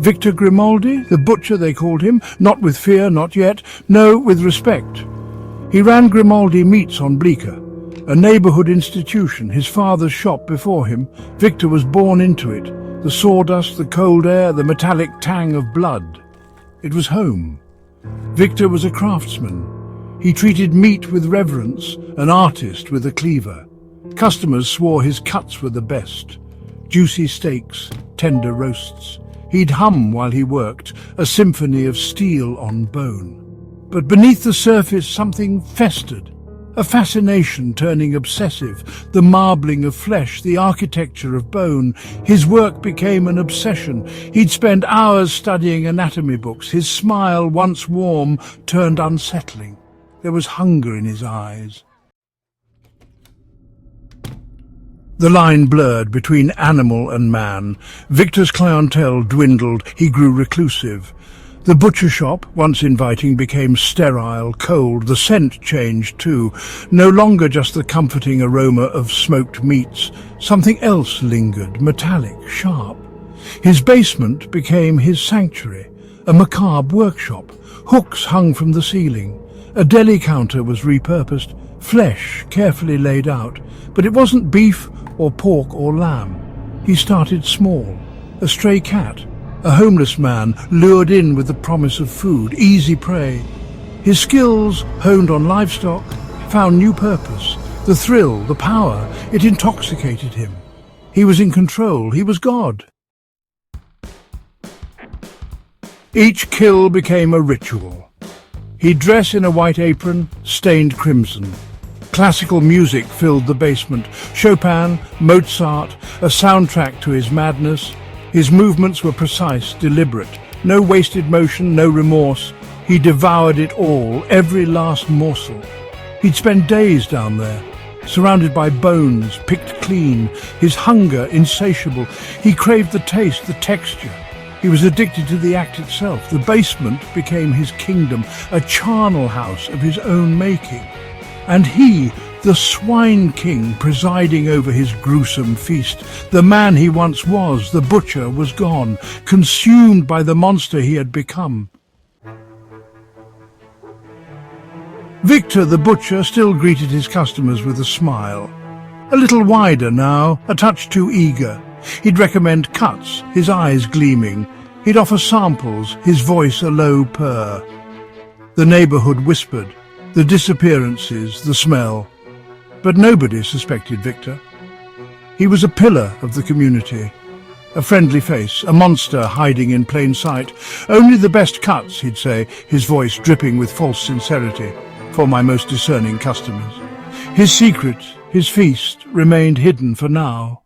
Victor Grimaldi, the butcher they called him, not with fear, not yet, no, with respect. He ran Grimaldi Meats on Bleecker, a neighbourhood institution, his father's shop before him. Victor was born into it, the sawdust, the cold air, the metallic tang of blood. It was home. Victor was a craftsman. He treated meat with reverence, an artist with a cleaver. Customers swore his cuts were the best. Juicy steaks, tender roasts. He'd hum while he worked, a symphony of steel on bone. But beneath the surface something festered, a fascination turning obsessive, the marbling of flesh, the architecture of bone. His work became an obsession. He'd spend hours studying anatomy books. His smile, once warm, turned unsettling. There was hunger in his eyes. The line blurred between animal and man. Victor's clientele dwindled. He grew reclusive. The butcher shop, once inviting, became sterile, cold. The scent changed too. No longer just the comforting aroma of smoked meats. Something else lingered, metallic, sharp. His basement became his sanctuary, a macabre workshop. Hooks hung from the ceiling. A deli counter was repurposed, flesh carefully laid out. But it wasn't beef or pork or lamb. He started small, a stray cat, a homeless man lured in with the promise of food, easy prey. His skills, honed on livestock, found new purpose. The thrill, the power, it intoxicated him. He was in control, he was God. Each kill became a ritual. He'd dress in a white apron, stained crimson. Classical music filled the basement. Chopin, Mozart, a soundtrack to his madness. His movements were precise, deliberate. No wasted motion, no remorse. He devoured it all, every last morsel. He'd spend days down there, surrounded by bones, picked clean. His hunger insatiable. He craved the taste, the texture. He was addicted to the act itself. The basement became his kingdom, a charnel house of his own making. And he, the Swine King, presiding over his gruesome feast. The man he once was, the butcher, was gone, consumed by the monster he had become. Victor, the butcher, still greeted his customers with a smile. A little wider now, a touch too eager. He'd recommend cuts, his eyes gleaming. He'd offer samples, his voice a low purr. The neighbourhood whispered, the disappearances, the smell. But nobody suspected Victor. He was a pillar of the community, a friendly face, a monster hiding in plain sight. Only the best cuts, he'd say, his voice dripping with false sincerity, for my most discerning customers. His secret, his feast, remained hidden for now.